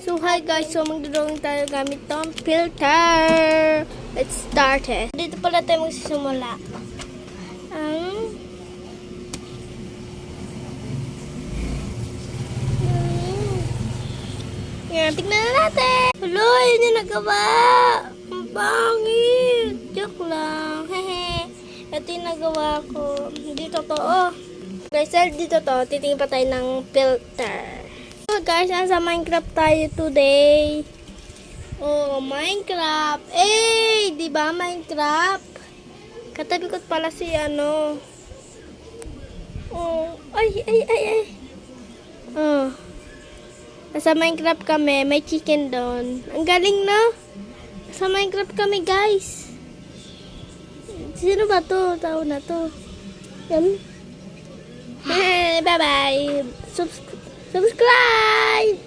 So hi guys, so magdodrawing tayo gamit tong filter. Let's start it. Dito pala tayo magsisimula. Yan, tignan na natin. Hello, yun yung nagawa. Ang pangit. Joke lang. Hehe. Ito yung nagawa ko. Hindi totoo. Guys, dito to. Titingin pa tayo ng filter. So guys, nasa Minecraft tayo today. Oh, Minecraft. Eh, di ba Minecraft? Katabi ko pala si ano. Oh, ay. Oh. Nasa Minecraft kami, may chicken doon. Ang galing, no? Nasa Minecraft kami, guys. Sino ba to? Tao na to. Yan. Bye-bye. Subscribe!